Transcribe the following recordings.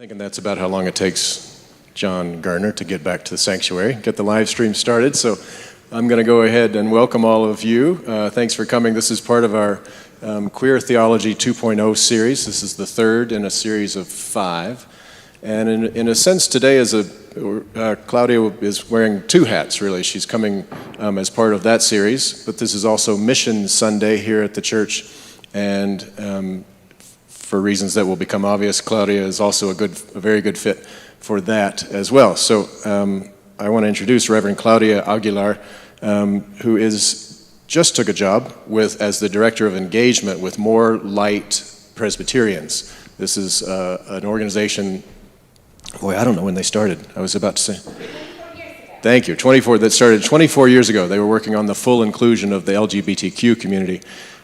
Thinking that's about how long it takes John Garner to get back to the sanctuary, get the live stream started. So I'm going to go ahead and welcome all of you. Thanks for coming. This is part of our Queer Theology 2.0 series. This is the third in a series of 5. And in a sense, today Claudia is wearing 2 hats, really. She's coming as part of that series, but this is also Mission Sunday here at the church. And for reasons that will become obvious, Claudia is also a very good fit for that as well. So I want to introduce Reverend Claudia Aguilar, who just took a job as the Director of Engagement with More Light Presbyterians. This is an organization, boy, I don't know when they started. I was about to say. 24 years ago. Thank you. That started 24 years ago. They were working on the full inclusion of the LGBTQ community.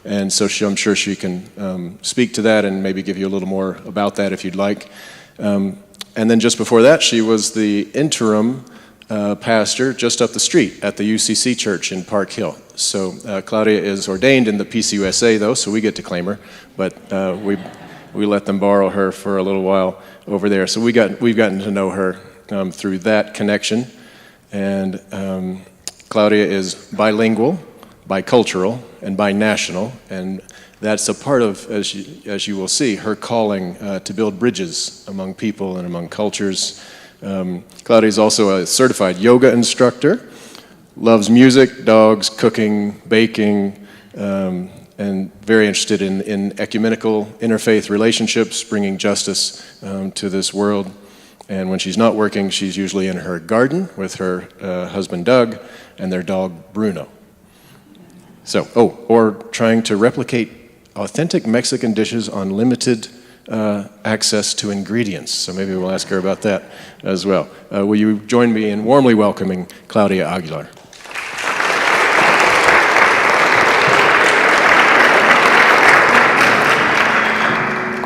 And so I'm sure she can speak to that and maybe give you a little more about that if you'd like. And then just before that, she was the interim pastor just up the street at the UCC Church in Park Hill. So Claudia is ordained in the PCUSA, though, so we get to claim her. But we let them borrow her for a little while over there. So we've gotten to know her through that connection. And Claudia is bilingual, bicultural, and binational, and that's a part of, as you will see, her calling to build bridges among people and among cultures. Claudia is also a certified yoga instructor, loves music, dogs, cooking, baking, and very interested in ecumenical interfaith relationships, bringing justice to this world. And when she's not working, she's usually in her garden with her husband Doug and their dog Bruno. So, or trying to replicate authentic Mexican dishes on limited access to ingredients. So maybe we'll ask her about that as well. Will you join me in warmly welcoming Claudia Aguilar?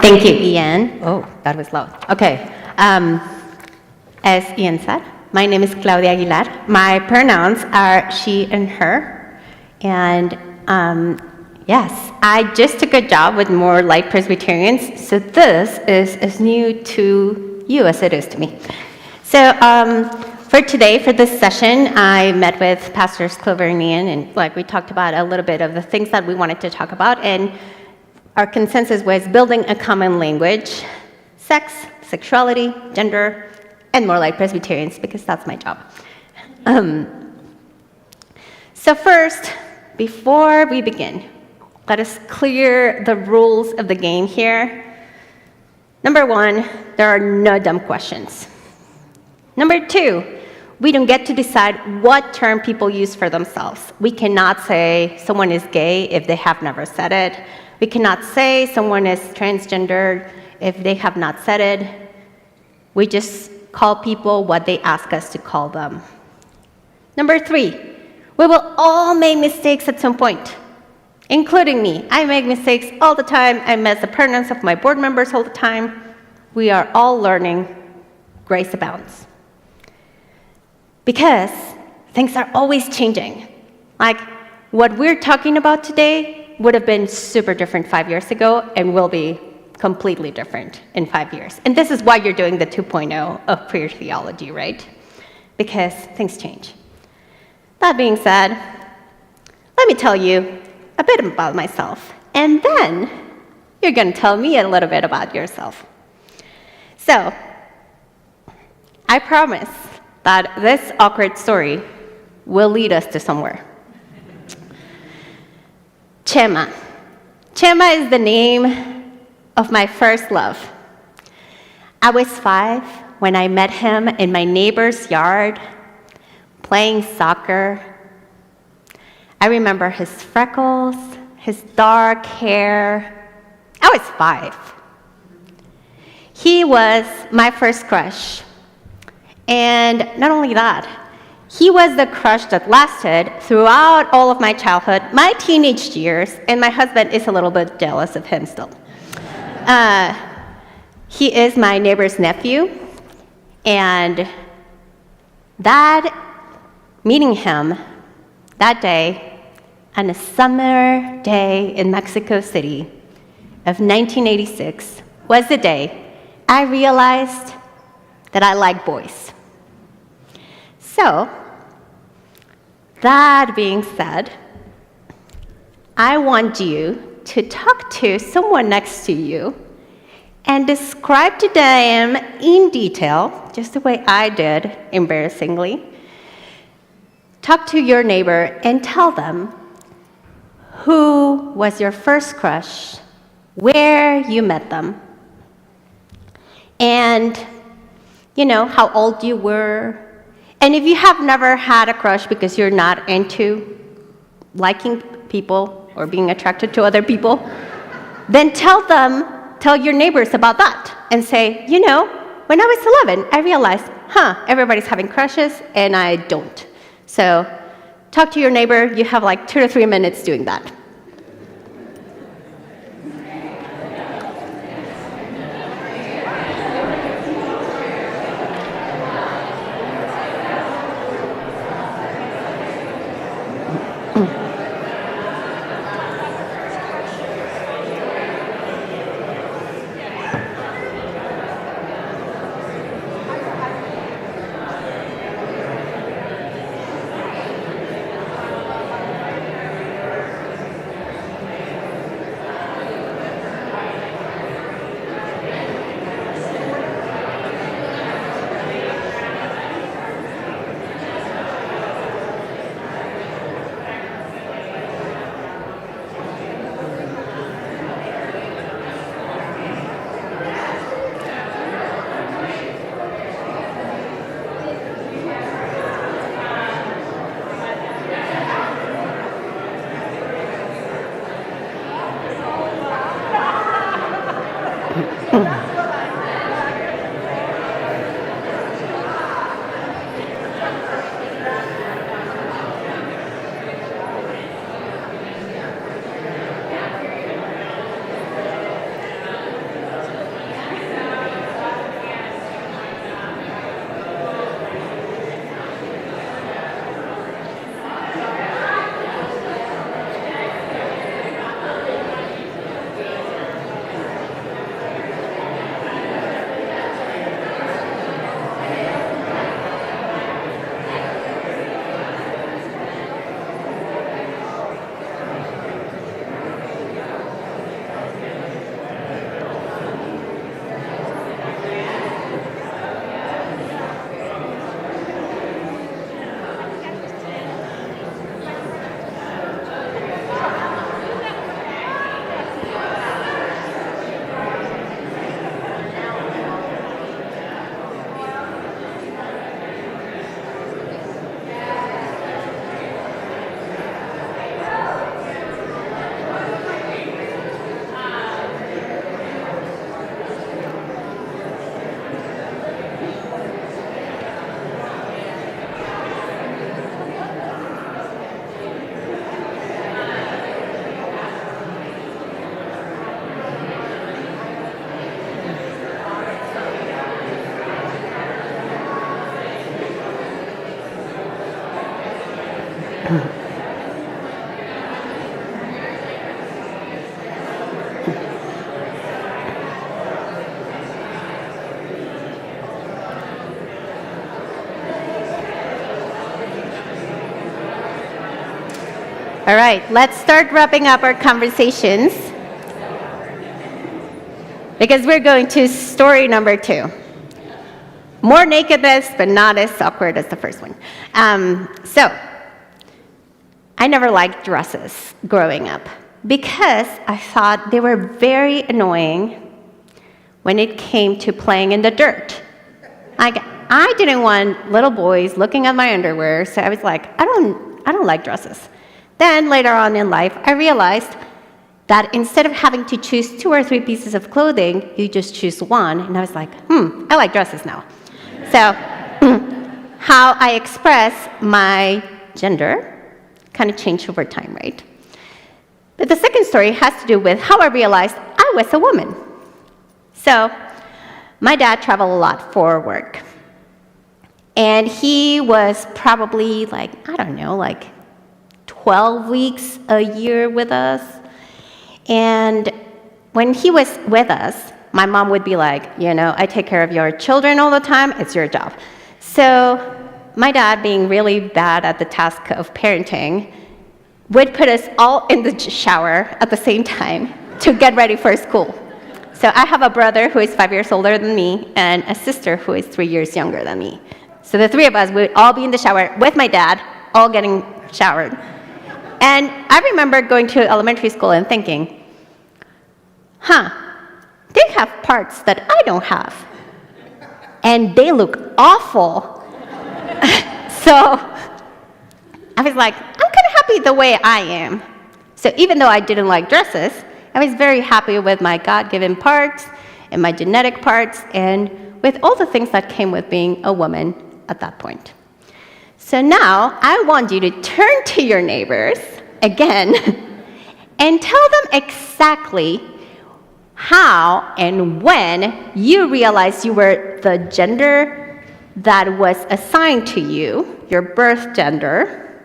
Thank you, Ian. Oh, that was loud. Okay. As Ian said, my name is Claudia Aguilar. My pronouns are she and her. And yes, I just took a job with More Light Presbyterians, so this is as new to you as it is to me. So for today, for this session, I met with Pastors Clover and Ian, and we talked about a little bit of the things that we wanted to talk about, and our consensus was building a common language, sex, sexuality, gender, and More Light Presbyterians, because that's my job. So first, before we begin, let us clear the rules of the game here. Number 1, there are no dumb questions. Number 2, we don't get to decide what term people use for themselves. We cannot say someone is gay if they have never said it. We cannot say someone is transgender if they have not said it. We just call people what they ask us to call them. Number 3, we will all make mistakes at some point, including me. I make mistakes all the time. I mess the pronouns of my board members all the time. We are all learning. Grace abounds. Because things are always changing. Like what we're talking about today would have been super different 5 years ago and will be completely different in 5 years. And this is why you're doing the 2.0 of queer theology, right? Because things change. That being said, let me tell you a bit about myself, and then you're going to tell me a little bit about yourself. So, I promise that this awkward story will lead us to somewhere. Chema. Chema is the name of my first love. I was 5 when I met him in my neighbor's yard, playing soccer. I remember his freckles, his dark hair. I was 5. He was my first crush. And not only that, he was the crush that lasted throughout all of my childhood, my teenage years, and my husband is a little bit jealous of him still. He is my neighbor's nephew, and meeting him that day on a summer day in Mexico City of 1986 was the day I realized that I like boys. So, that being said, I want you to talk to someone next to you and describe to them in detail, just the way I did, embarrassingly. Talk to your neighbor and tell them who was your first crush, where you met them, and how old you were. And if you have never had a crush because you're not into liking people or being attracted to other people, then tell your neighbors about that and say, when I was 11, I realized, everybody's having crushes and I don't. So talk to your neighbor. You have like 2 to 3 minutes doing that. All right, let's start wrapping up our conversations because we're going to story number 2. More nakedness, but not as awkward as the first one. So, I never liked dresses growing up because I thought they were very annoying when it came to playing in the dirt. I didn't want little boys looking at my underwear, so I was like, I don't like dresses. Then later on in life, I realized that instead of having to choose 2 or 3 pieces of clothing, you just choose one. And I was like, I like dresses now. So how I express my gender kind of changed over time, right? But the second story has to do with how I realized I was a woman. So my dad traveled a lot for work. And he was probably 12 weeks a year with us. And when he was with us, my mom would be like, I take care of your children all the time, it's your job. So my dad, being really bad at the task of parenting, would put us all in the shower at the same time to get ready for school. So I have a brother who is 5 years older than me and a sister who is 3 years younger than me. So the three of us would all be in the shower with my dad, all getting showered. And I remember going to elementary school and thinking, they have parts that I don't have. And they look awful. So I was like, I'm kind of happy the way I am. So even though I didn't like dresses, I was very happy with my God-given parts and my genetic parts and with all the things that came with being a woman at that point. So now I want you to turn to your neighbors again and tell them exactly how and when you realized you were the gender that was assigned to you, your birth gender,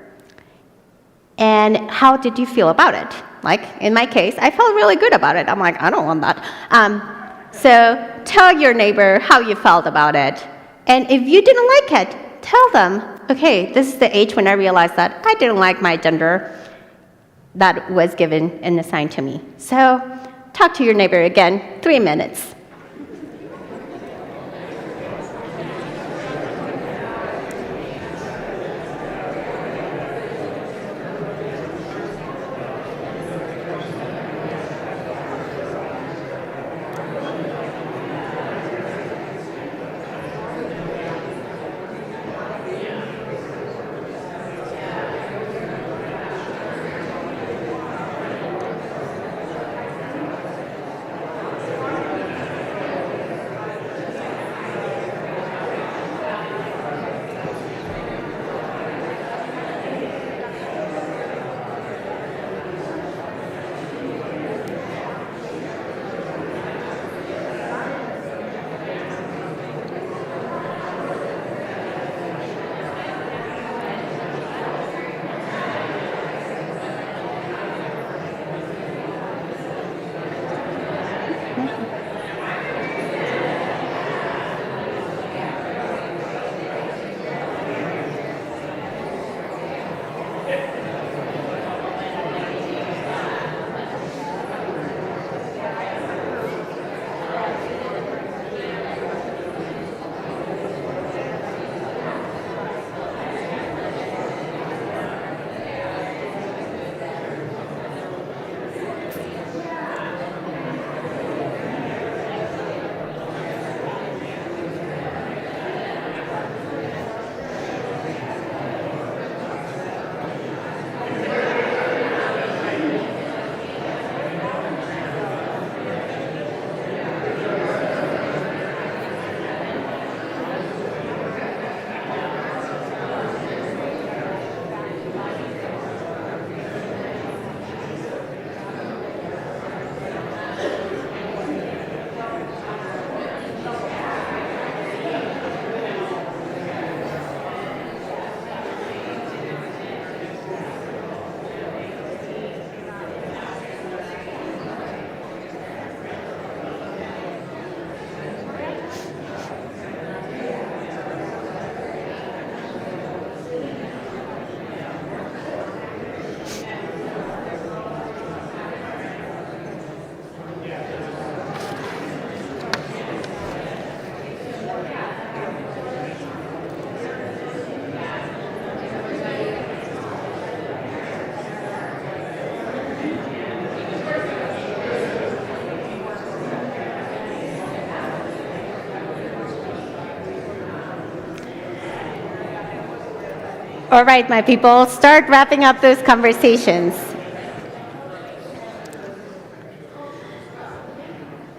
and how did you feel about it? Like in my case, I felt really good about it. I'm like, I don't want that. So tell your neighbor how you felt about it. And if you didn't like it, tell them, okay, this is the age when I realized that I didn't like my gender that was given and assigned to me. So talk to your neighbor again, 3 minutes. All right, my people, start wrapping up those conversations.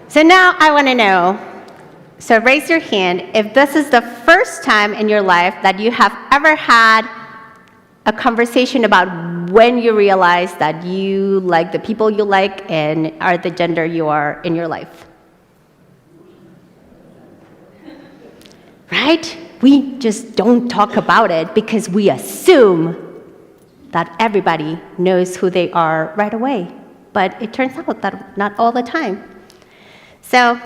So now I want to know, so raise your hand if this is the first time in your life that you have ever had a conversation about when you realize that you like the people you like and are the gender you are in your life. Right? We just don't talk about it because we assume that everybody knows who they are right away. But it turns out that not all the time. So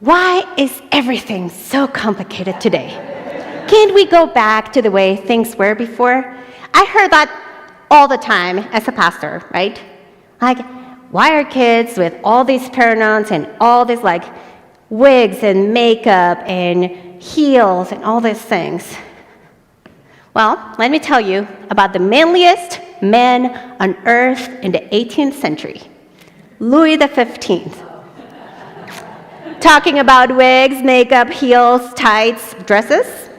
Why is everything so complicated today? Can't we go back to the way things were before? I heard that all the time as a pastor, right? Like, why are kids with all these pronouns and all these like wigs and makeup and heels and all these things? Well, let me tell you about the manliest man on earth in the 18th century, Louis XV. Talking about wigs, makeup, heels, tights, dresses.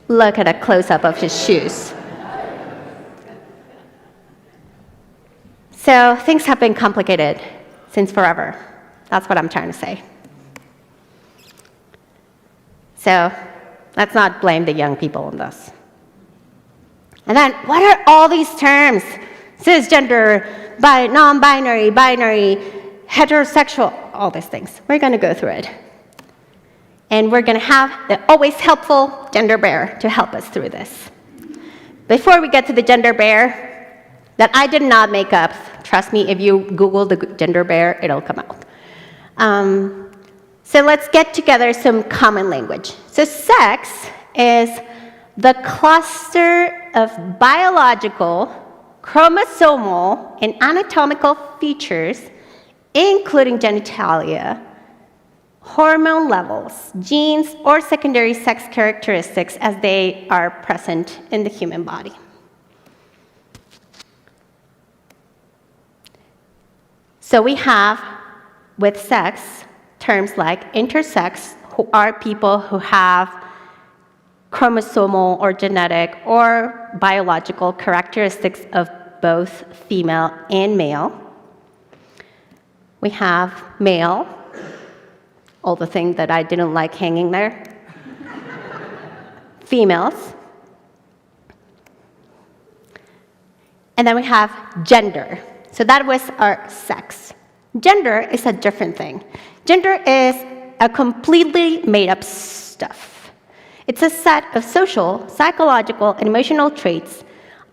Look at a close-up of his shoes. So things have been complicated since forever. That's what I'm trying to say. So let's not blame the young people on this. And then, what are all these terms? Cisgender, non-binary, binary, heterosexual, all these things. We're going to go through it. And we're going to have the always helpful gender bear to help us through this. Before we get to the gender bear, that I did not make up. Trust me, if you Google the gender bear, it'll come out. So let's get together some common language. So sex is the cluster of biological, chromosomal, and anatomical features, including genitalia, hormone levels, genes, or secondary sex characteristics as they are present in the human body. So we have, with sex, terms like intersex, who are people who have chromosomal or genetic or biological characteristics of both female and male. We have male, all the things that I didn't like hanging there. Females. And then we have gender. So that was our sex. Gender is a different thing. Gender is a completely made-up stuff. It's a set of social, psychological, and emotional traits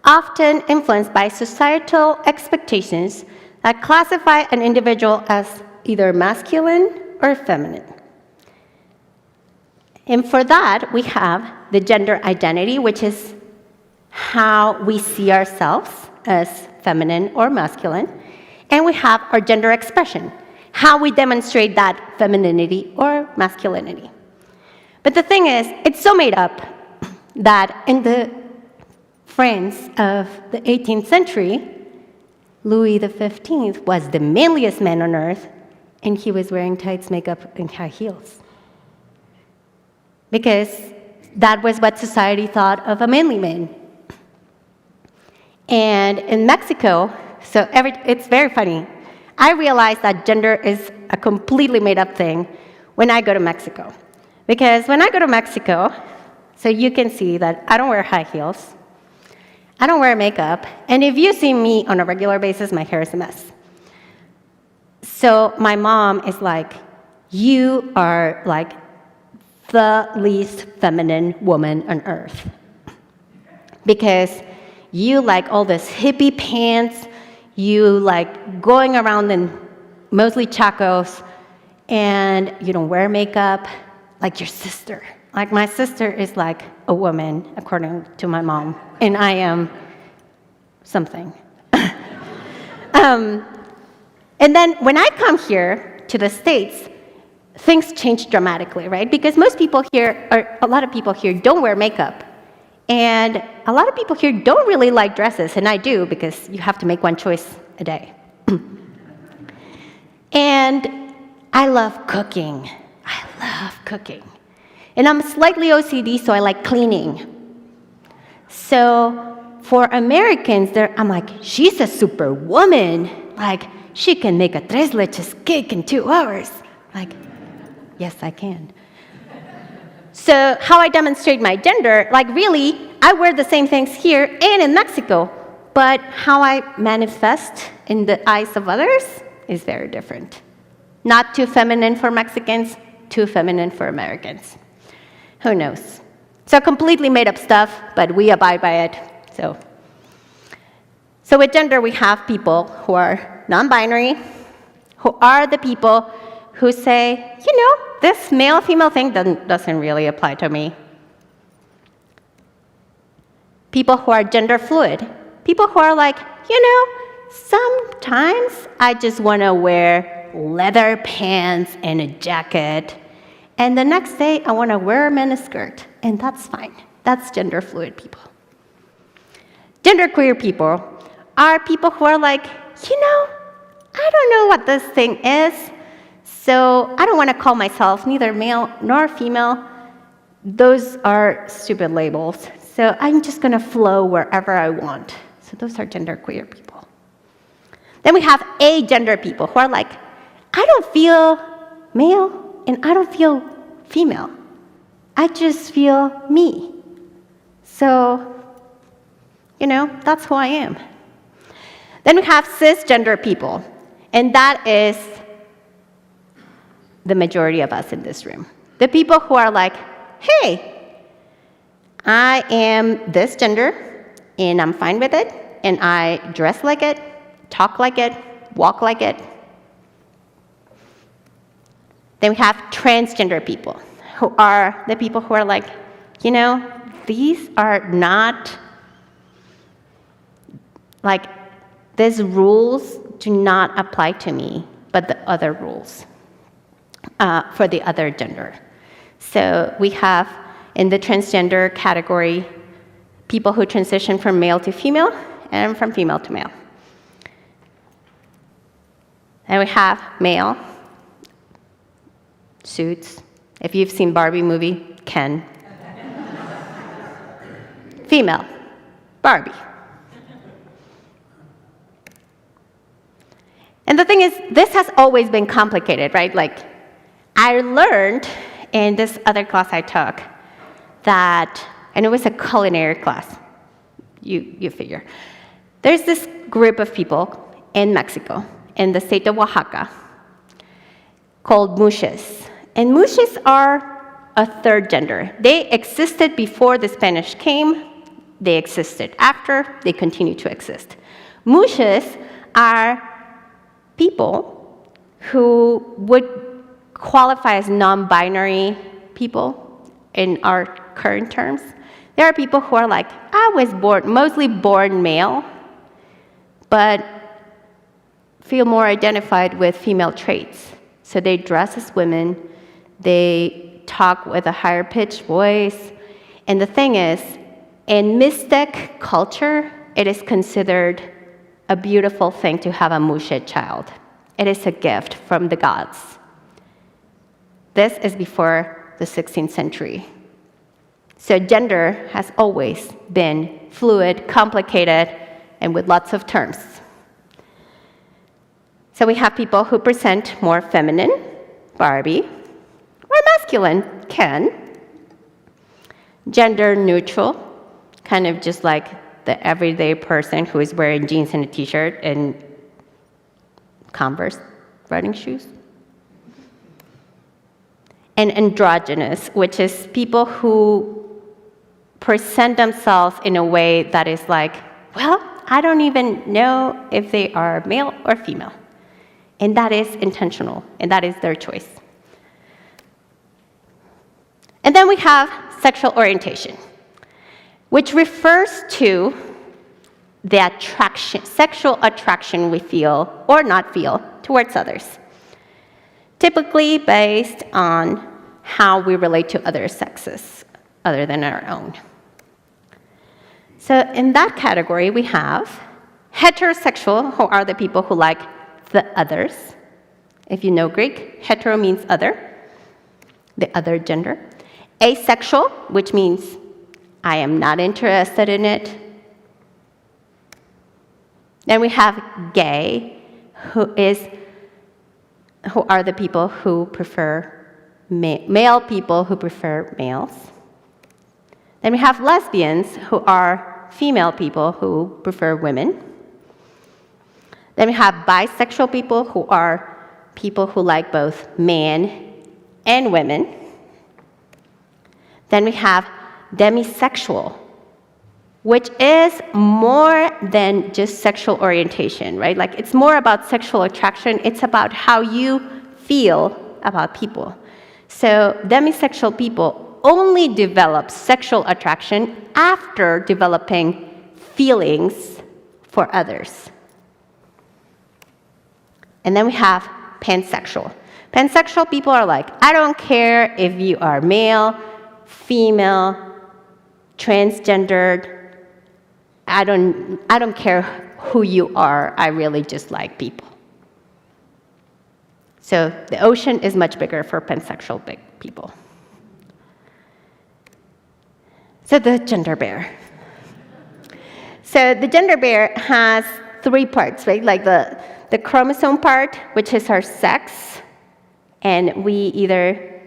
often influenced by societal expectations that classify an individual as either masculine or feminine. And for that, we have the gender identity, which is how we see ourselves as feminine or masculine. And we have our gender expression, how we demonstrate that femininity or masculinity. But the thing is, it's so made up that in the France of the 18th century, Louis XV was the manliest man on earth, and he was wearing tights, makeup, and high heels. Because that was what society thought of a manly man. And in Mexico, it's very funny. I realized that gender is a completely made-up thing when I go to Mexico. Because when I go to Mexico, so you can see that I don't wear high heels, I don't wear makeup, and if you see me on a regular basis, my hair is a mess. So my mom is like, you are like the least feminine woman on earth. Because you like all this hippie pants, you like going around in mostly chacos, and you don't wear makeup like your sister. Like my sister is like a woman, according to my mom, and I am something. And then when I come here to the States, things change dramatically, right? Because most people here, or a lot of people here, don't wear makeup. And a lot of people here don't really like dresses, and I do, because you have to make one choice a day. And I love cooking. I love cooking. And I'm slightly OCD, so I like cleaning. So for Americans, I'm like, she's a superwoman. Like, she can make a tres leches cake in 2 hours. Like, yes, I can. So how I demonstrate my gender, like really, I wear the same things here and in Mexico, but how I manifest in the eyes of others is very different. Not too feminine for Mexicans, too feminine for Americans. Who knows? So completely made up stuff, but we abide by it. So with gender, we have people who are non-binary, who are the people who say, this male-female thing doesn't really apply to me. People who are gender fluid. People who are like, sometimes I just want to wear leather pants and a jacket, and the next day I want to wear a miniskirt, and that's fine. That's gender fluid people. Genderqueer people are people who are like, I don't know what this thing is, so I don't want to call myself neither male nor female. Those are stupid labels, so I'm just going to flow wherever I want. So those are genderqueer people. Then we have agender people who are like, I don't feel male and I don't feel female. I just feel me. So, that's who I am. Then we have cisgender people, and that is the majority of us in this room. The people who are like, hey, I am this gender, and I'm fine with it, and I dress like it, talk like it, walk like it. Then we have transgender people, who are the people who are like, these are not, these rules do not apply to me, but the other rules for the other gender. So we have, in the transgender category, people who transition from male to female and from female to male. And we have male, suits. If you've seen Barbie movie, Ken. Female, Barbie. And the thing is, this has always been complicated, right? I learned in this other class I took that, and it was a culinary class, you figure. There's this group of people in Mexico, in the state of Oaxaca, called muxes. And muxes are a third gender. They existed before the Spanish came. They existed after. They continue to exist. Muxes are people who would qualify as non-binary people in our current terms. There are people who are like, I was mostly born male, but feel more identified with female traits. So they dress as women, they talk with a higher pitched voice. And the thing is, in Mixtec culture, it is considered a beautiful thing to have a muxe child. It is a gift from the gods. This is before the 16th century. So gender has always been fluid, complicated, and with lots of terms. So we have people who present more feminine, Barbie, or masculine, Ken. Gender neutral, kind of just like the everyday person who is wearing jeans and a t-shirt and Converse running shoes. And androgynous, which is people who present themselves in a way that is like, well, I don't even know if they are male or female. And that is intentional, and that is their choice. And then we have sexual orientation, which refers to the attraction, sexual attraction we feel or not feel towards others, typically based on how we relate to other sexes other than our own. So in that category, we have heterosexual, who are the people who like the others. If you know Greek, hetero means other, the other gender. Asexual, which means I am not interested in it. Then we have gay, who are the people who prefer male people who prefer males. Then we have lesbians, who are female people who prefer women. Then we have bisexual people, who are people who like both men and women. Then we have demisexual, which is more than just sexual orientation, right? Like, it's more about sexual attraction. It's about how you feel about people. So demisexual people only develop sexual attraction after developing feelings for others. And then we have pansexual. Pansexual people are like, I don't care if you are male, female, transgendered. I don't care who you are. I really just like people. So the ocean is much bigger for pansexual people. So the gender bear. So the gender bear has 3 parts, right? Like the chromosome part, which is our sex, and we either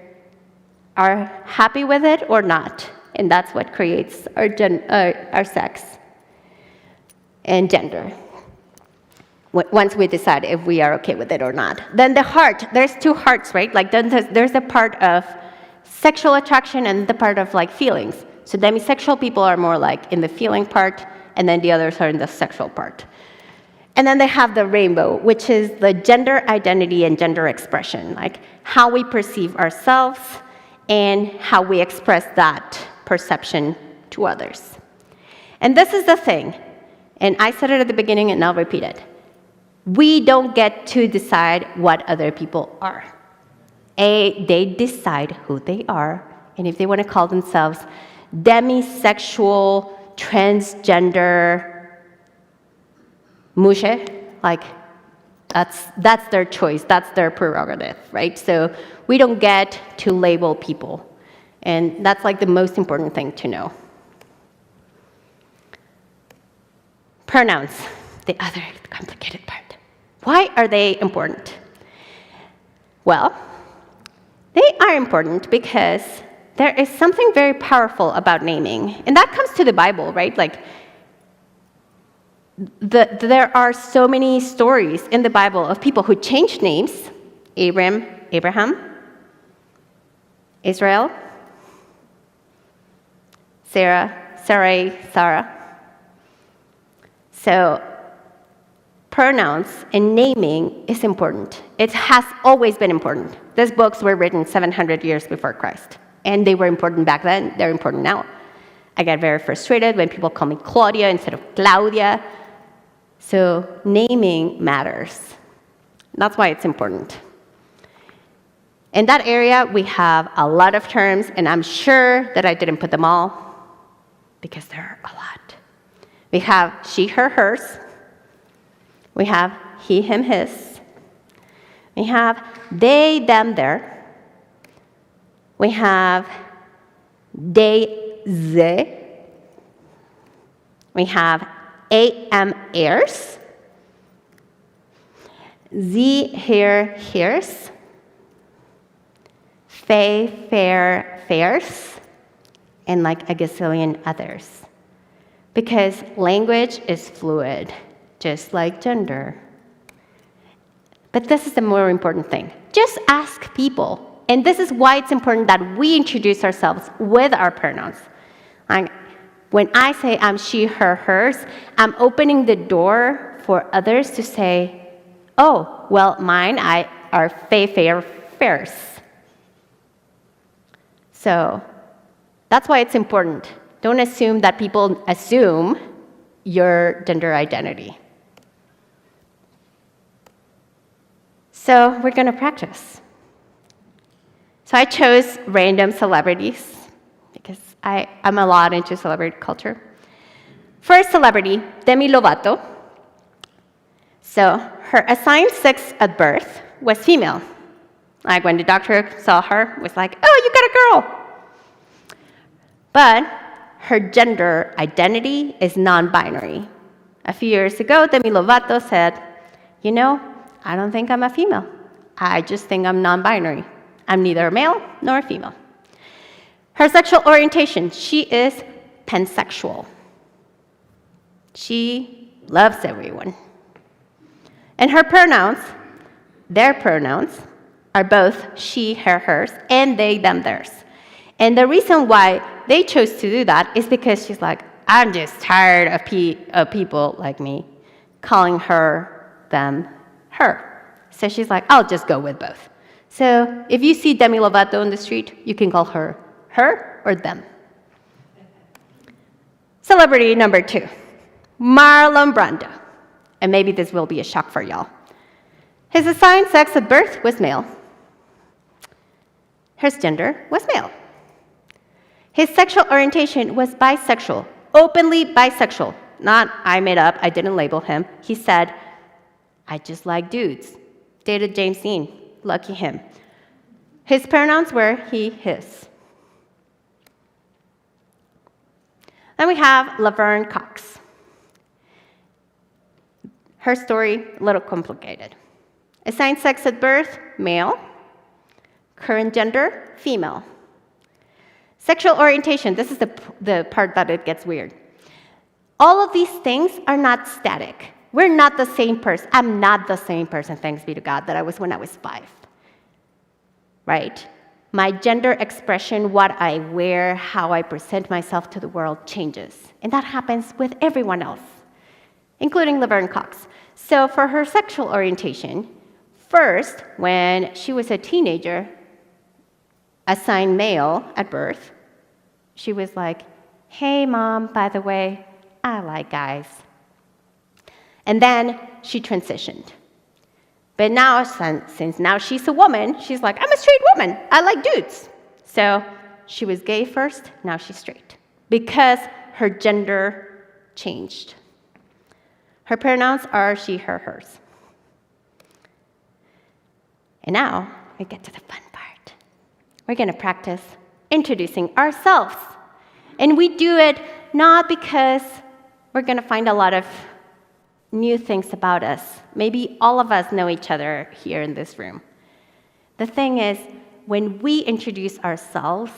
are happy with it or not, and that's what creates our sex and gender, once we decide if we are okay with it or not. Then the heart, there's 2 hearts, right? Like there's the part of sexual attraction and the part of like feelings. So demisexual people are more like in the feeling part, and then the others are in the sexual part. And then they have the rainbow, which is the gender identity and gender expression, like how we perceive ourselves and how we express that perception to others. And this is the thing, and I said it at the beginning and I'll repeat it. We don't get to decide what other people are. They decide who they are, and if they want to call themselves demisexual, transgender, mushe, like that's their choice, that's their prerogative, right? So we don't get to label people, and that's like the most important thing to know. Pronouns, the other complicated part. Why are they important? Well, they are important because there is something very powerful about naming, and that comes to the Bible, right? Like, there are so many stories in the Bible of people who changed names. Abraham, Israel, Sarah. So pronouns and naming is important. It has always been important. These books were written 700 years before Christ, and they were important back then. They're important now. I get very frustrated when people call me Claudia instead of Claudia. So naming matters. That's why it's important. In that area, we have a lot of terms, and I'm sure that I didn't put them all because there are a lot. We have she, her, hers. We have he, him, his. We have they, them, their. We have they, ze. We have am, heirs. Sie, here, heres. Fay, fair, fairs. And like a gazillion others. Because language is fluid, just like gender. But this is the more important thing. Just ask people. And this is why it's important that we introduce ourselves with our pronouns. When I say I'm she, her, hers, I'm opening the door for others to say, oh, well, mine are fay, fair, fairs. So that's why it's important. Don't assume that people assume your gender identity. So we're going to practice. So I chose random celebrities because I'm a lot into celebrity culture. First celebrity, Demi Lovato. So her assigned sex at birth was female. Like when the doctor saw her, was like, oh, you got a girl. But her gender identity is non-binary. A few years ago, Demi Lovato said, you know, I don't think I'm a female. I just think I'm non-binary. I'm neither a male nor a female. Her sexual orientation, she is pansexual. She loves everyone. And her pronouns, their pronouns, are both she, her, hers, and they, them, theirs. And the reason why they chose to do that is because she's like, I'm just tired of people like me calling them, her. So she's like, I'll just go with both. So if you see Demi Lovato on the street, you can call her or them. Celebrity number 2, Marlon Brando. And maybe this will be a shock for y'all. His assigned sex at birth was male. His gender was male. His sexual orientation was bisexual, openly bisexual. Not I made up, I didn't label him. He said, I just like dudes. Dated James Dean, lucky him. His pronouns were he, his. Then we have Laverne Cox. Her story, a little complicated. Assigned sex at birth, male. Current gender, female. Sexual orientation, this is the part that it gets weird. All of these things are not static. We're not the same person. I'm not the same person, thanks be to God, that I was when I was 5. Right? My gender expression, what I wear, how I present myself to the world changes. And that happens with everyone else, including Laverne Cox. So for her sexual orientation, first, when she was a teenager, assigned male at birth, she was like, hey, Mom, by the way, I like guys. And then she transitioned. But now, since now she's a woman, she's like, I'm a straight woman. I like dudes. So she was gay first, now she's straight. Because her gender changed. Her pronouns are she, her, hers. And now we get to the fun part. We're going to practice introducing ourselves. And we do it not because we're going to find a lot of new things about us. Maybe all of us know each other here in this room. The thing is, when we introduce ourselves,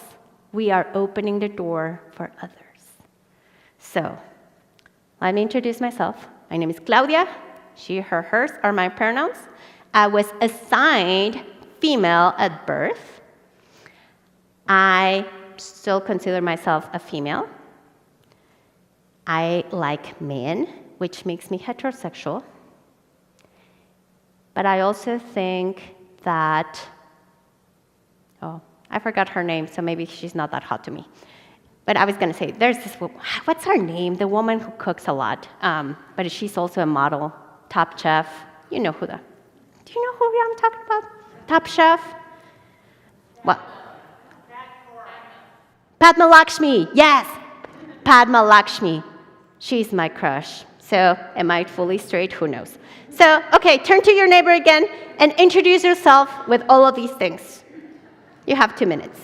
we are opening the door for others. So, let me introduce myself. My name is Claudia. She, her, hers are my pronouns. I was assigned female at birth. I still consider myself a female. I like men, which makes me heterosexual. But I also think that, I forgot her name, so maybe she's not that hot to me. But I was going to say, there's this, what's her name? The woman who cooks a lot. But she's also a model, Top Chef. You know who do you know who I'm talking about? Top Chef? What? Padma Lakshmi, yes! Padma Lakshmi. She's my crush. So, am I fully straight? Who knows? So, okay, turn to your neighbor again and introduce yourself with all of these things. You have 2 minutes.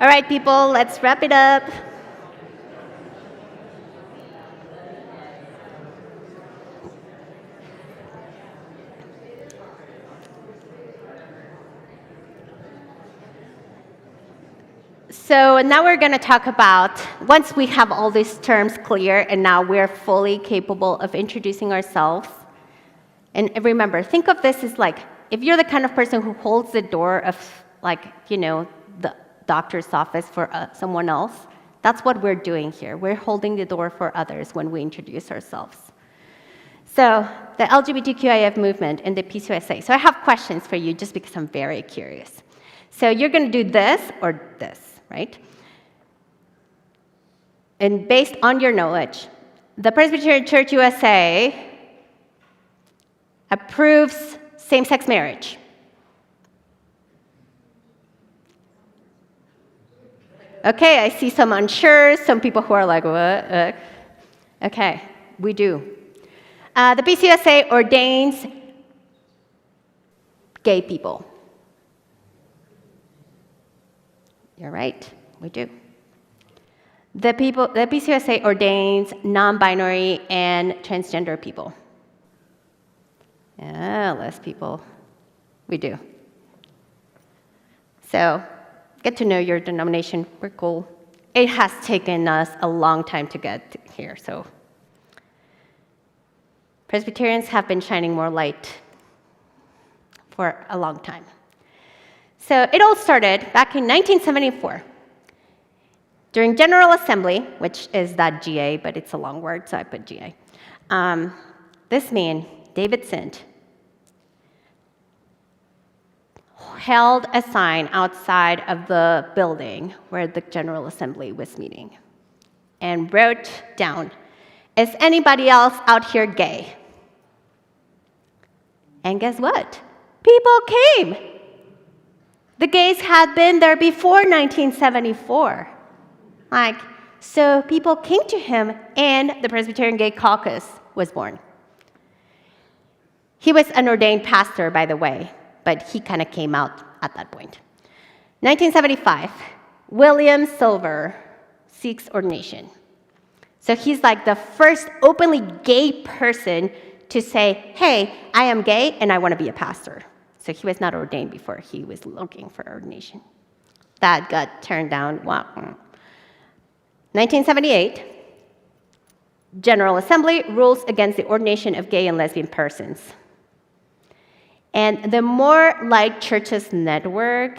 All right, people, let's wrap it up. So now we're going to talk about, once we have all these terms clear and now we're fully capable of introducing ourselves. And remember, think of this as like, if you're the kind of person who holds the door of, like, the doctor's office for someone else, that's what we're doing here. We're holding the door for others when we introduce ourselves. So the LGBTQIA movement and the PCUSA. So I have questions for you just because I'm very curious. So you're going to do this or this, right? And based on your knowledge, the Presbyterian Church USA approves same-sex marriage. Okay, I see some unsure, some people who are like, what? Okay, we do. The PCUSA ordains gay people. You're right, we do. The PCUSA ordains non-binary and transgender people. Yeah, less people. We do. So, get to know your denomination. We're cool. It has taken us a long time to get here, so. Presbyterians have been shining more light for a long time. So it all started back in 1974. During General Assembly, which is that GA, but it's a long word, so I put GA. This man, David Sint, held a sign outside of the building where the General Assembly was meeting and wrote down, "Is anybody else out here gay?" And guess what? People came. The gays had been there before 1974. So people came to him, and the Presbyterian Gay Caucus was born. He was an ordained pastor, by the way, but he kind of came out at that point. 1975, William Silver seeks ordination. So he's like the first openly gay person to say, hey, I am gay and I want to be a pastor. So he was not ordained before, he was looking for ordination. That got turned down. Wow. 1978, General Assembly rules against the ordination of gay and lesbian persons. And the More Light Churches Network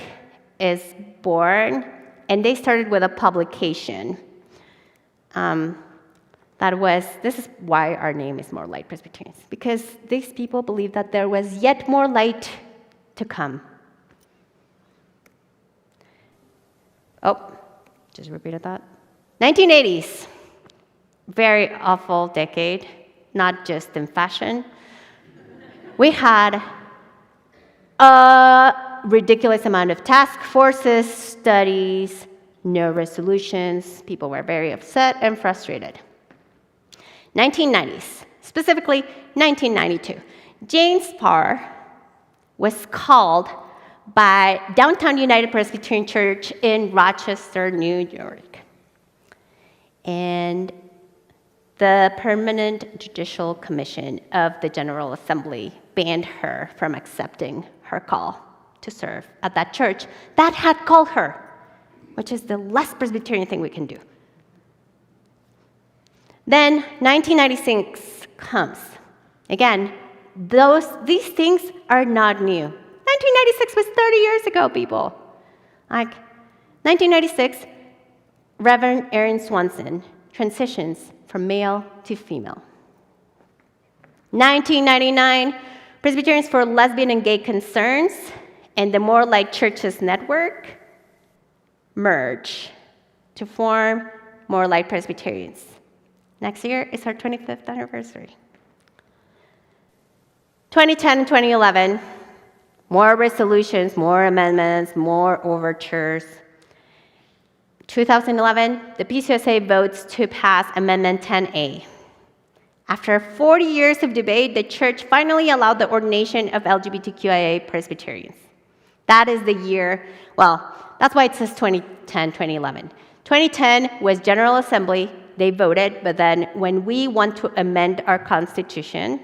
is born, and they started with a publication. This is why our name is More Light Presbyterians, because these people believed that there was yet more light to come. Oh, just repeated that. 1980s, very awful decade, not just in fashion. We had a ridiculous amount of task forces, studies, no resolutions. People were very upset and frustrated. 1990s, specifically 1992, Jane Spar was called by Downtown United Presbyterian Church in Rochester, New York. And the Permanent Judicial Commission of the General Assembly banned her from accepting her call to serve at that church that had called her, which is the less Presbyterian thing we can do. Then 1996 comes. Again, these things are not new. 1996 was 30 years ago, people. 1996, Reverend Aaron Swanson transitions from male to female. 1999, Presbyterians for Lesbian and Gay Concerns and the More Light Churches Network merge to form More Light Presbyterians. Next year is our 25th anniversary. 2010 and 2011, more resolutions, more amendments, more overtures. 2011, the PCUSA votes to pass Amendment 10A. After 40 years of debate, the church finally allowed the ordination of LGBTQIA Presbyterians. That is the year, well, that's why it says 2010, 2011. 2010 was General Assembly. They voted, but then when we want to amend our Constitution,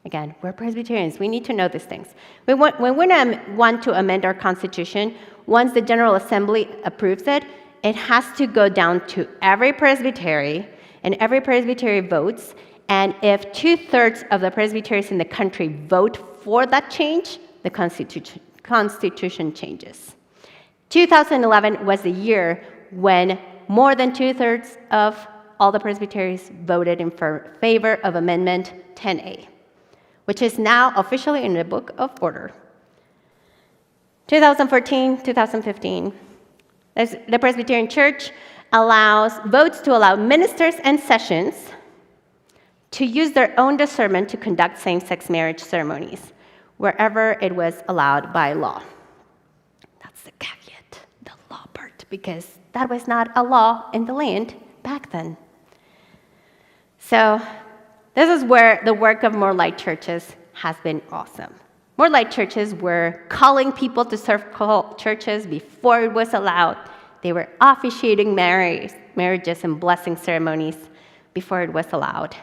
again, we're Presbyterians. We need to know these things. When we want to amend our Constitution, once the General Assembly approves it, it has to go down to every presbytery, and every presbytery votes. And if 2/3 of the presbyteries in the country vote for that change, the Constitution changes. 2011 was the year when more than 2/3 of all the presbyteries voted in favor of Amendment 10A, which is now officially in the Book of Order. 2014, 2015, the Presbyterian Church votes to allow ministers and sessions to use their own discernment to conduct same-sex marriage ceremonies wherever it was allowed by law. That's the caveat, the law part, because that was not a law in the land back then. So this is where the work of More Light churches has been awesome. More Light churches were calling people to serve churches before it was allowed. They were officiating marriages and blessing ceremonies before it was allowed.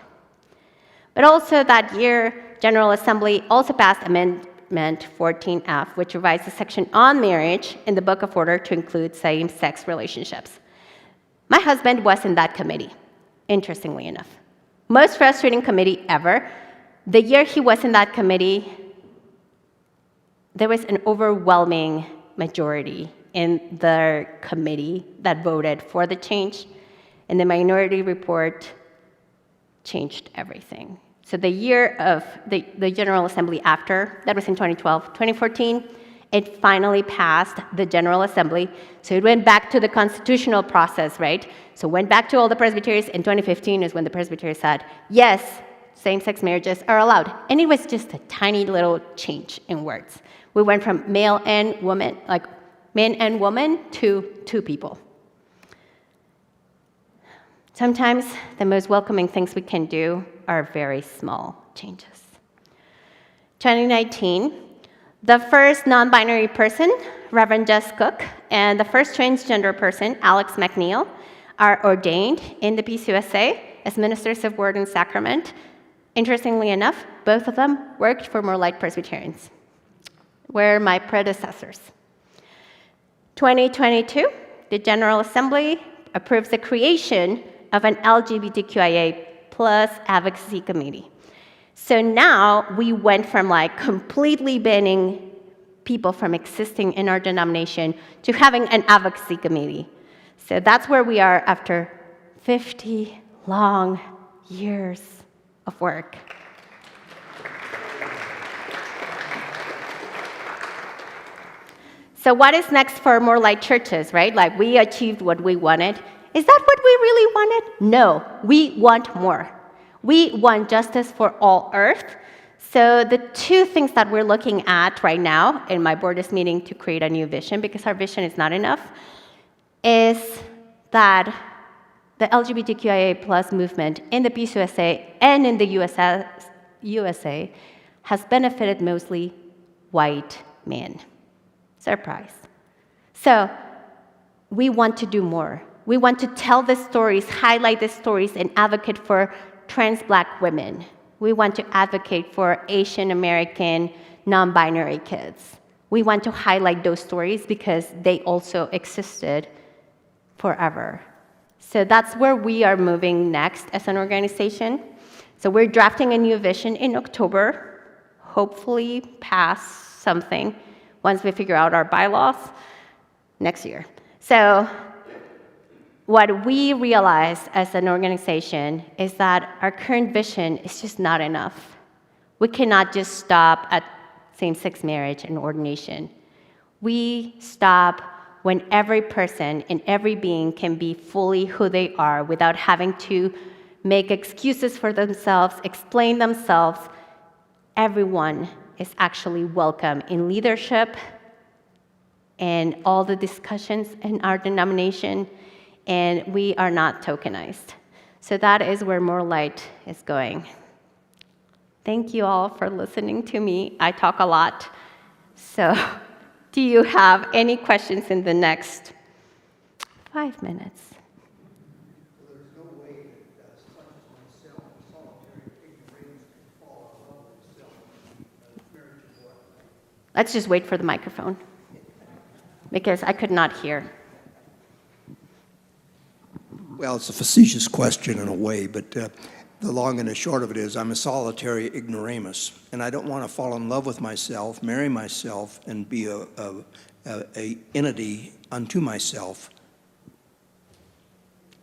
But also that year, General Assembly also passed Amendment 14F, which revised the section on marriage in the Book of Order to include same-sex relationships. My husband was in that committee, interestingly enough. Most frustrating committee ever. The year he was in that committee, there was an overwhelming majority in the committee that voted for the change, and the minority report changed everything. So the year of the General Assembly after, that was in 2012, 2014, it finally passed the General Assembly. So it went back to the constitutional process, right? So went back to all the presbyteries. In 2015 is when the presbytery said, yes, same-sex marriages are allowed. And it was just a tiny little change in words. We went from male and woman, like man and woman, to two people. Sometimes the most welcoming things we can do are very small changes. 2019, the first non-binary person, Reverend Jess Cook, and the first transgender person, Alex McNeil, are ordained in the PCUSA as ministers of word and sacrament. Interestingly enough, both of them worked for More Light Presbyterians, were my predecessors. 2022, the General Assembly approves the creation of an LGBTQIA+ advocacy committee. So now we went from completely banning people from existing in our denomination to having an advocacy committee. So that's where we are after 50 long years of work. So what is next for More Light churches, right? We achieved what we wanted. Is that what we really wanted? No, we want more. We want justice for all earth. So the two things that we're looking at right now, and my board is meeting to create a new vision because our vision is not enough, is that the LGBTQIA+ movement in the PCUSA and in the USA has benefited mostly white men. Surprise. So we want to do more. We want to tell the stories, highlight the stories, and advocate for trans Black women. We want to advocate for Asian American non-binary kids. We want to highlight those stories because they also existed forever. So that's where we are moving next as an organization. So we're drafting a new vision in October, hopefully pass something once we figure out our bylaws next year. So what we realized as an organization is that our current vision is just not enough. We cannot just stop at same-sex marriage and ordination. We stop when every person and every being can be fully who they are without having to make excuses for themselves, explain themselves. Everyone is actually welcome in leadership and all the discussions in our denomination, and we are not tokenized. So that is where More Light is going. Thank you all for listening to me. I talk a lot, so Do you have any questions in the next 5 minutes? Let's just wait for the microphone, because I could not hear. Well, it's a facetious question in a way, but the long and the short of it is I'm a solitary ignoramus, and I don't want to fall in love with myself, marry myself, and be a entity unto myself.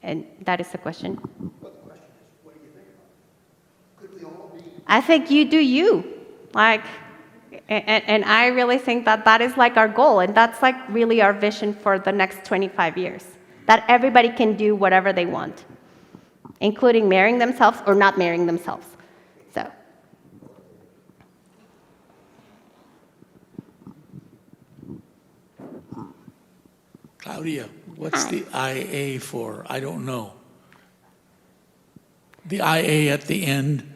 And that is the question. Well, the question is, what do you think about it? Could we all be? I think you do you. And I really think that that is like our goal, and that's like really our vision for the next 25 years. That everybody can do whatever they want, including marrying themselves or not marrying themselves. So. Claudia, what's Hi. the IA for? I don't know. The IA at the end,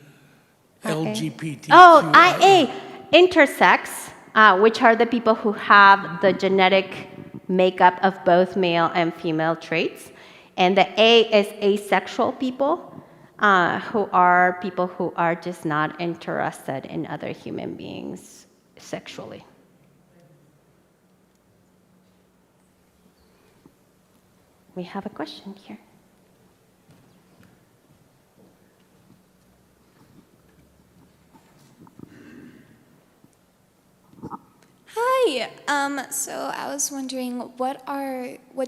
LGBTQ. Oh, IA, intersex, which are the people who have the genetic makeup of both male and female traits. And the A is asexual people, who are people who are just not interested in other human beings sexually. We have a question here. Hi. So I was wondering, what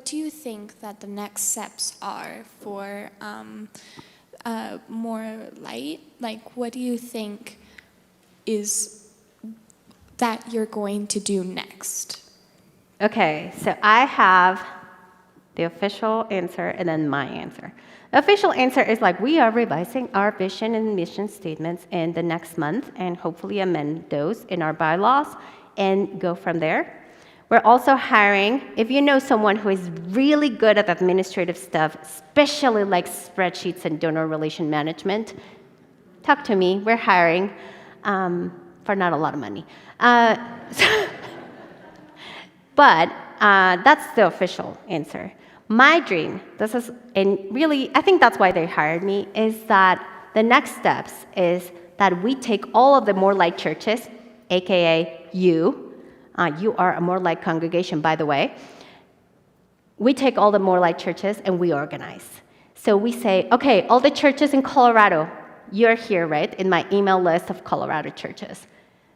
do you think that the next steps are for more light? Like, what do you think is that you're going to do next? Okay, so I have the official answer and then my answer. The official answer is like, we are revising our vision and mission statements in the next month and hopefully amend those in our bylaws and go from there. We're also hiring, if you know someone who is really good at administrative stuff, especially like spreadsheets and donor relation management, talk to me. We're hiring for not a lot of money. But that's the official answer. My dream, and really, I think that's why they hired me, is that the next steps is that we take all of the More Light churches, AKA you are a More Light congregation, by the way. We take all the More Light churches and we organize. So we say, okay, all the churches in Colorado, you're here, right, in my email list of Colorado churches.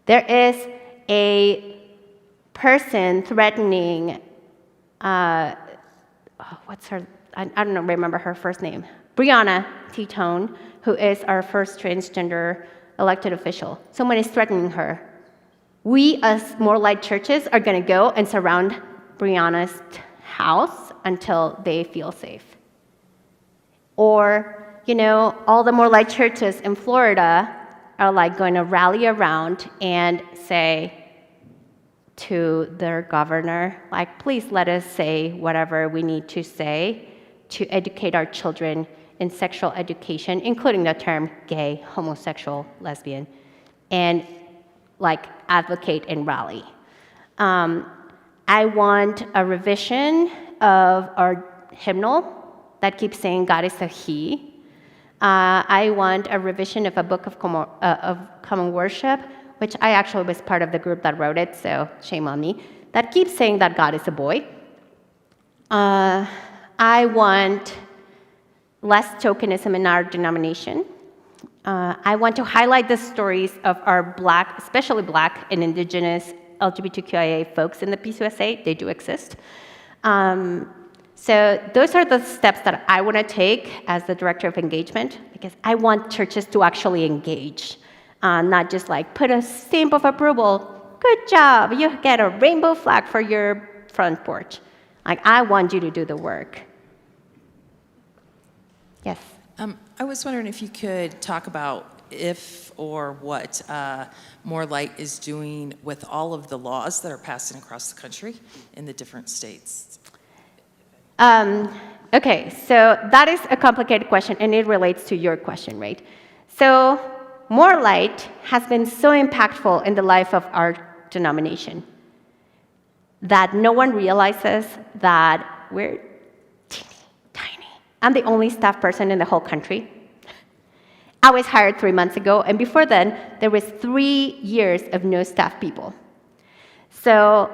There is a person threatening, what's her, I don't remember her first name, Brianna T-Tone, who is our first transgender elected official. Someone is threatening her. We, as More Light churches, are going to go and surround Brianna's house until they feel safe. Or, all the More Light churches in Florida are like going to rally around and say to their governor, like, please let us say whatever we need to say to educate our children in sexual education, including the term gay, homosexual, lesbian, and like advocate and rally. I want a revision of our hymnal that keeps saying God is a He. I want a revision of a book of common worship, which I actually was part of the group that wrote it, so shame on me, that keeps saying that God is a boy. I want less tokenism in our denomination. I want to highlight the stories of our Black, especially Black and Indigenous LGBTQIA folks in the PCUSA. They do exist. So those are the steps that I want to take as the director of engagement, because I want churches to actually engage, not just like put a stamp of approval. Good job, you get a rainbow flag for your front porch. Like, I want you to do the work. Yes. I was wondering if you could talk about if or what More Light is doing with all of the laws that are passing across the country in the different states. Okay, so that is a complicated question, and it relates to your question, right? So More Light has been so impactful in the life of our denomination. that no one realizes that we're teeny tiny. I'm the only staff person in the whole country. I was hired 3 months ago, and before then, there was 3 years of no staff people. So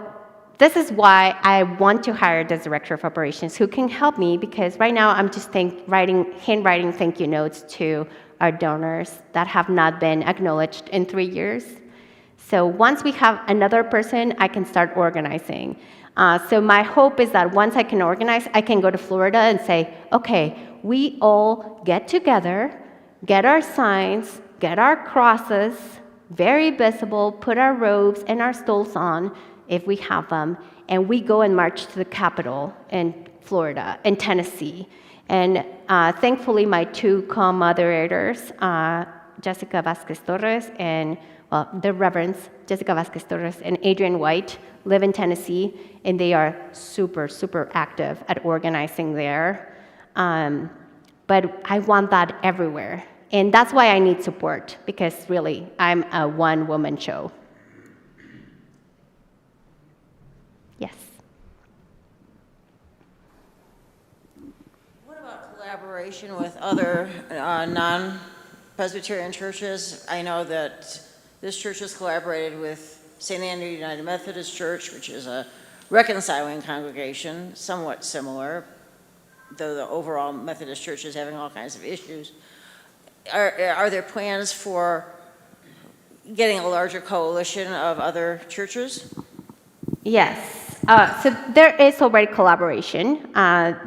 this is why I want to hire the director of operations who can help me, because right now I'm just handwriting thank you notes to our donors that have not been acknowledged in 3 years. So once we have another person, I can start organizing. So my hope is that once I can organize, I can go to Florida and say, okay, we all get together, get our signs, get our crosses, very visible, put our robes and our stoles on, if we have them, and we go and march to the Capitol in Florida, in Tennessee. And thankfully, my 2 co-moderators, Jessica Vasquez-Torres and, well, the Reverends, Jessica Vasquez-Torres and Adrian White, live in Tennessee, and they are super, super active at organizing there. But I want that everywhere. And that's why I need support, because really, I'm a one-woman show. Yes. What about collaboration with other non-Presbyterian churches? I know that this church has collaborated with St. Andrew United Methodist Church, which is a reconciling congregation, somewhat similar, though the overall Methodist Church is having all kinds of issues. Are there plans for getting a larger coalition of other churches? Yes. So there is already collaboration.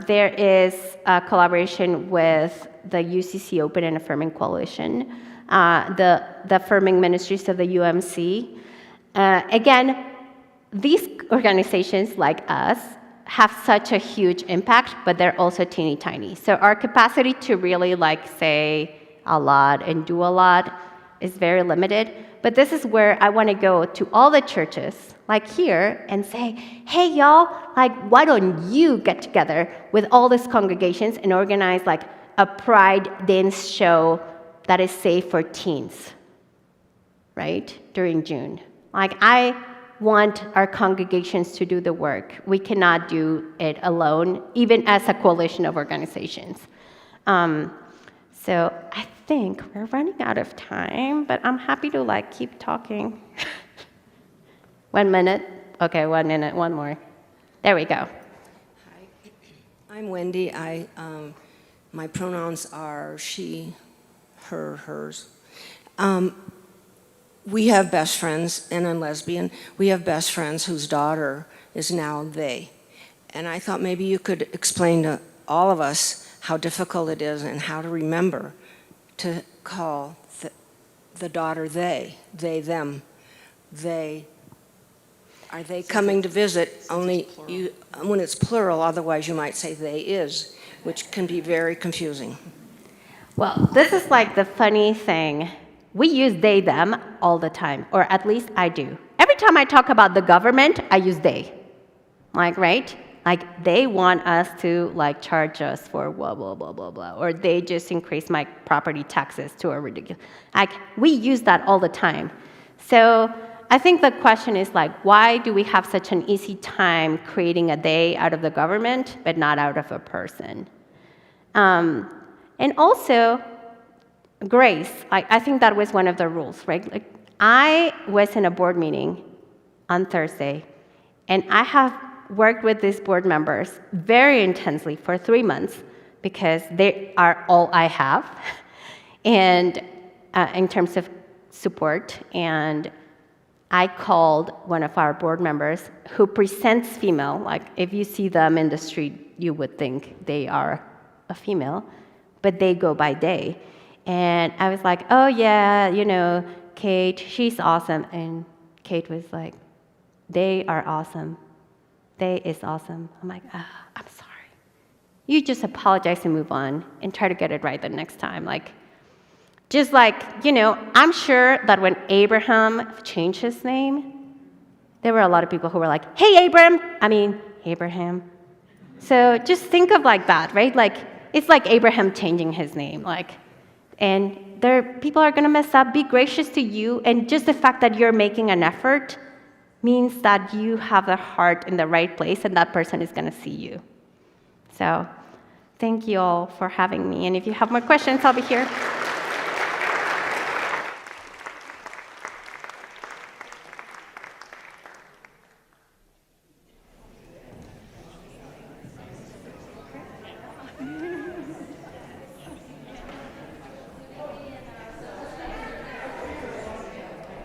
There is a collaboration with the UCC Open and Affirming Coalition, the Affirming Ministries of the UMC. Again, these organizations like us have such a huge impact, but they're also teeny tiny. So our capacity to really say a lot and do a lot is very limited. But this is where I want to go to all the churches, like here, and say, hey, y'all, why don't you get together with all these congregations and organize a pride dance show that is safe for teens, right, during June. I want our congregations to do the work. We cannot do it alone, even as a coalition of organizations. So I think we're running out of time, but I'm happy to keep talking. 1 minute. Okay, 1 minute, one more. There we go. Hi, I'm Wendy. My pronouns are she, her, hers. We have best friends, and I'm lesbian. We have best friends whose daughter is now they. And I thought maybe you could explain to all of us how difficult it is and how to remember to call the daughter they, them, they. Are they coming to visit? Only you, when it's plural, otherwise you might say they is, which can be very confusing. Well, this is the funny thing. We use they, them all the time, or at least I do. Every time I talk about the government, I use they. Right? They want us to charge us for blah, blah, blah, blah, blah, or they just increase my property taxes to a ridiculous. We use that all the time. So I think the question is why do we have such an easy time creating a they out of the government, but not out of a person? And also, grace. I think that was one of the rules, right? I was in a board meeting on Thursday, and I have worked with these board members very intensely for 3 months because they are all I have, and in terms of support. And I called one of our board members who presents female. If you see them in the street, you would think they are a female, but they go by they. And I was oh yeah, Kate, she's awesome. And Kate was they are awesome. They is awesome. I'm I'm sorry. You just apologize and move on and try to get it right the next time. I'm sure that when Abraham changed his name, there were a lot of people who were hey, Abraham. So just think of that, right? It's Abraham changing his name, and people are going to mess up. Be gracious to you, and just the fact that you're making an effort means that you have the heart in the right place and that person is going to see you. So thank you all for having me. And if you have more questions, I'll be here.